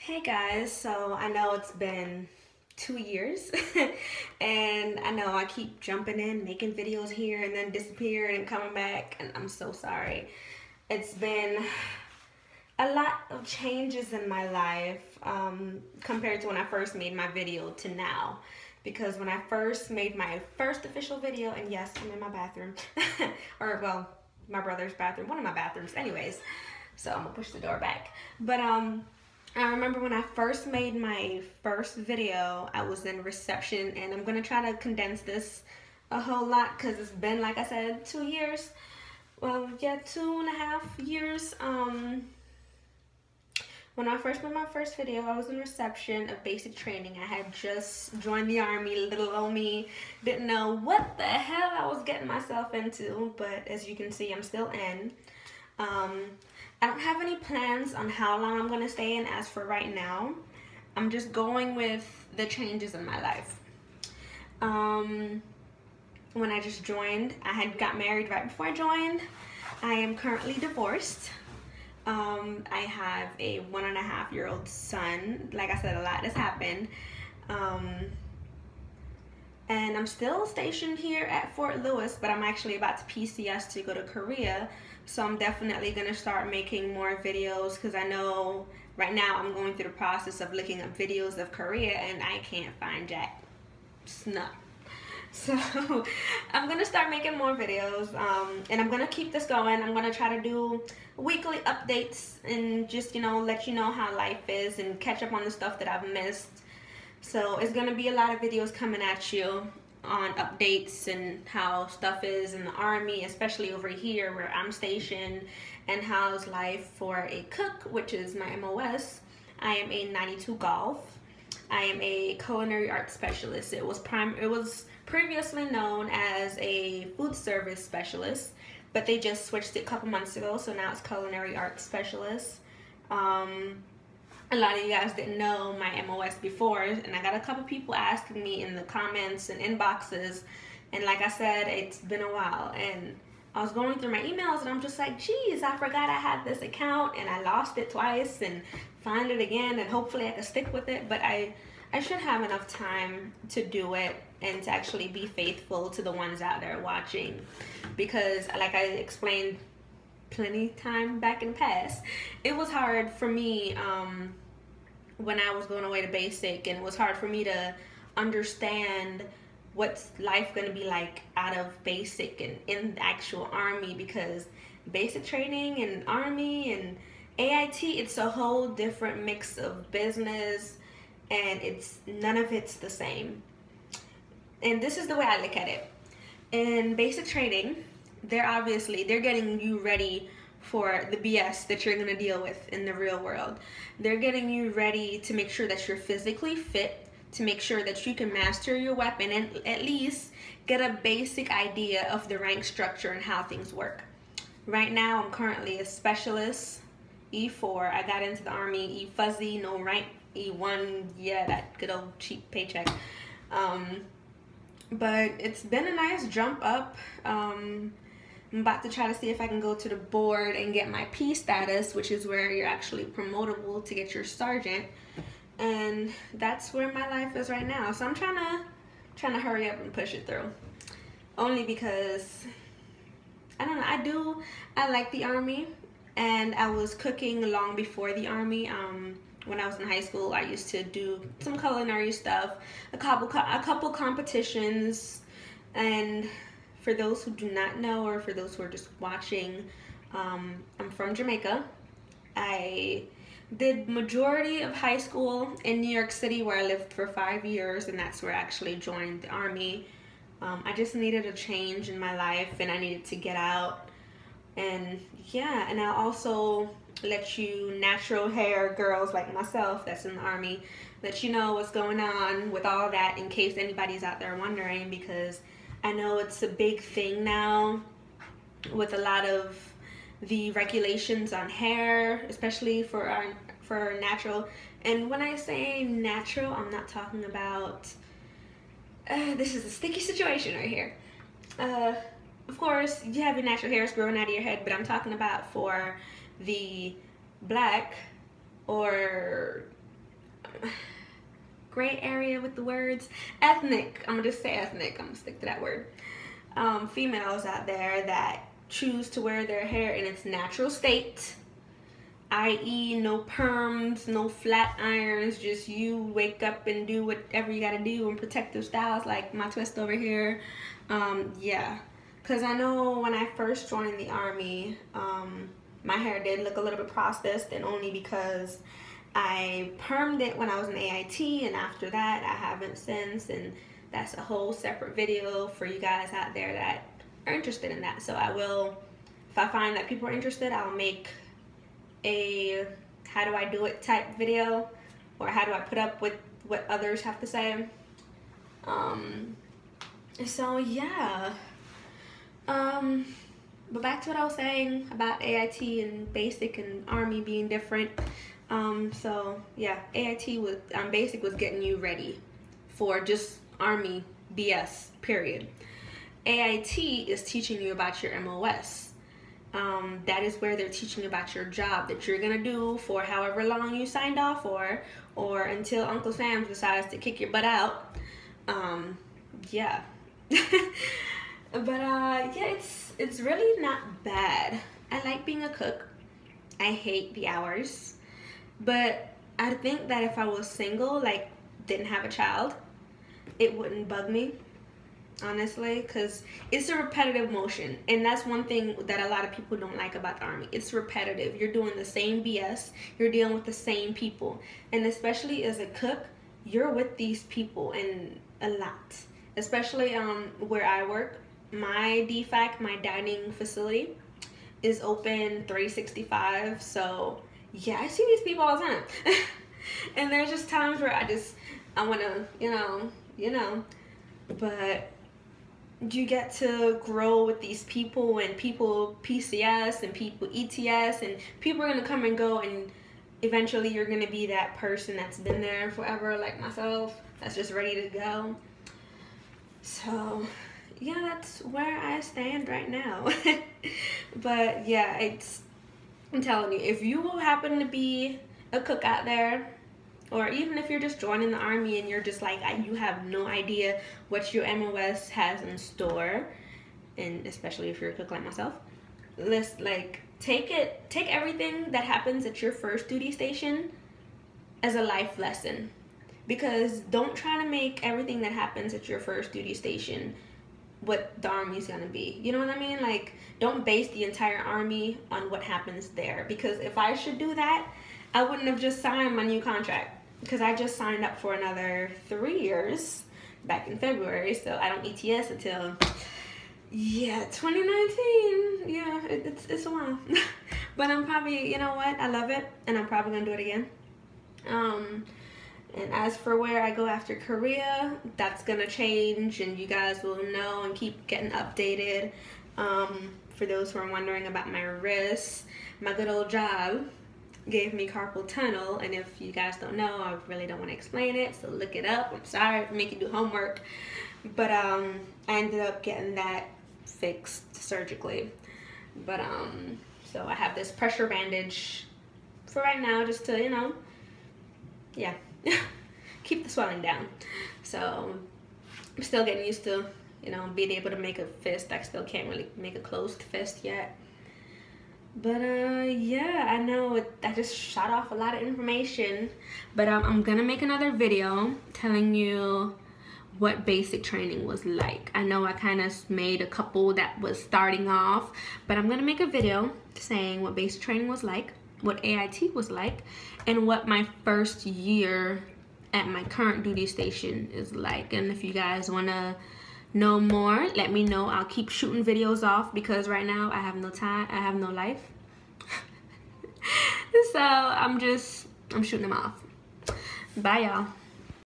Hey guys, so I know it's been 2 years and I know I keep jumping in, making videos here and then disappearing and coming back, and I'm so sorry. It's been a lot of changes in my life compared to when I first made my video to now. Because when I first made my first official video, and yes, I'm in my bathroom, or well, my brother's bathroom, one of my bathrooms anyways, so I'm gonna push the door back. But I remember when I first made my first video, I was in reception, and I'm gonna try to condense this a whole lot because it's been, like I said, 2 years. Well, yeah, 2.5 years. When I first made my first video, I was in reception of basic training. I had just joined the army. Little old me didn't know what the hell I was getting myself into, but as you can see, I'm still in. I don't have any plans on how long I'm going to stay in as for right now. I'm just going with the changes in my life. When I just joined, I had got married right before I joined. I am currently divorced. I have a 1.5-year-old son. Like I said, a lot has happened. And I'm still stationed here at Fort Lewis, but I'm actually about to PCS to go to Korea. So I'm definitely going to start making more videos because I know right now I'm going through the process of looking up videos of Korea and I can't find jack snuff. So I'm going to start making more videos, and I'm going to keep this going. I'm going to try to do weekly updates and just, let you know how life is and catch up on the stuff that I've missed. So it's going to be a lot of videos coming at you on updates and how stuff is in the army, especially over here where I'm stationed, and how's life for a cook, which is my MOS. I am a 92 Golf. I am a culinary arts specialist. It was previously known as a food service specialist, but they just switched it a couple months ago, so now it's culinary arts specialist. A lot of you guys didn't know my MOS before, and I got a couple people asking me in the comments and inboxes, and like I said, it's been a while, and I was going through my emails and I'm just like, geez, I forgot I had this account and I lost it twice and find it again, and hopefully I can stick with it, but I should have enough time to do it and to actually be faithful to the ones out there watching, because like I explained plenty time back in the past, it was hard for me when I was going away to basic, and it was hard for me to understand what's life going to be like out of basic and in the actual army, because basic training and army and AIT, it's a whole different mix of business, and none of it's the same. And this is the way I look at it. In basic training, they're getting you ready for the BS that you're going to deal with in the real world. They're getting you ready to make sure that you're physically fit, to make sure that you can master your weapon and at least get a basic idea of the rank structure and how things work. Right now, I'm currently a specialist, E4. I got into the army, E fuzzy, no rank, E1, yeah, that good old cheap paycheck. But it's been a nice jump up. I'm about to try to see if I can go to the board and get my P status, which is where you're actually promotable to get your sergeant. And that's where my life is right now. So I'm trying to hurry up and push it through. Only because, I don't know, I like the army, and I was cooking long before the army. When I was in high school, I used to do some culinary stuff, a couple competitions, and for those who do not know, or for those who are just watching, I'm from Jamaica. I did majority of high school in New York City, where I lived for 5 years, and that's where I actually joined the army. I just needed a change in my life, and I needed to get out. And yeah, and I'll also let you natural hair girls like myself that's in the army, let you know what's going on with all that, in case anybody's out there wondering, because I know it's a big thing now with a lot of the regulations on hair, especially for natural. And when I say natural, I'm not talking about this is a sticky situation right here. Of course, you have your natural hairs growing out of your head, but I'm talking about for the black or gray area with the words, ethnic, I'm gonna just say ethnic, I'm gonna stick to that word, females out there that choose to wear their hair in its natural state, i.e. no perms, no flat irons, just you wake up and do whatever you gotta do in protective styles like my twist over here. Yeah, because I know when I first joined the Army, my hair did look a little bit processed, and only because I permed it when I was in AIT, and after that I haven't since, and that's a whole separate video for you guys out there that are interested in that. So I will, if I find that people are interested, I'll make a how do I do it type video, or how do I put up with what others have to say. So yeah, but back to what I was saying about AIT and basic and Army being different. So yeah, AIT was basic was getting you ready for just Army BS, period. AIT is teaching you about your MOS. That is where they're teaching you about your job that you're gonna do for however long you signed off for, or until Uncle Sam decides to kick your butt out. Yeah. But yeah, it's really not bad. I like being a cook. I hate the hours. But I think that if I was single, like didn't have a child, it wouldn't bug me, honestly, because it's a repetitive motion. And that's one thing that a lot of people don't like about the Army. It's repetitive. You're doing the same BS. You're dealing with the same people. And especially as a cook, you're with these people and a lot. Especially where I work, my DFAC, my dining facility, is open 365. So yeah, I see these people all the time. And there's just times where I want to, you know, but you get to grow with these people, and people PCS and people ETS, and people are going to come and go, and eventually you're going to be that person that's been there forever, like myself, that's just ready to go. So yeah, that's where I stand right now. But yeah, I'm telling you, if you happen to be a cook out there, or even if you're just joining the Army and you're just like, you have no idea what your MOS has in store, and especially if you're a cook like myself, let's take everything that happens at your first duty station as a life lesson. Because don't try to make everything that happens at your first duty station what the Army's gonna be. You know what I mean? Like, don't base the entire Army on what happens there. Because if I should do that, I wouldn't have just signed my new contract. Because I just signed up for another 3 years back in February. So I don't ETS until, yeah, 2019. Yeah, it's a while. But I'm probably, you know what? I love it. And I'm probably gonna do it again. And as for where I go after Korea, that's gonna change, and you guys will know and keep getting updated. For those who are wondering about my wrist, my good old job gave me carpal tunnel, and if you guys don't know, I really don't want to explain it, so look it up. I'm sorry to make you do homework, but I ended up getting that fixed surgically. But so I have this pressure bandage for right now, just to, you know, yeah, keep the swelling down. So I'm still getting used to, you know, being able to make a fist. I still can't really make a closed fist yet. But yeah, I know I just shot off a lot of information, but I'm gonna make another video telling you what basic training was like. I know I kind of made a couple that was starting off, but I'm gonna make a video saying what basic training was like, what AIT was like, and what my first year at my current duty station is like. And if you guys want to know more, let me know. I'll keep shooting videos off, because right now I have no time, I have no life. So I'm shooting them off. Bye, y'all.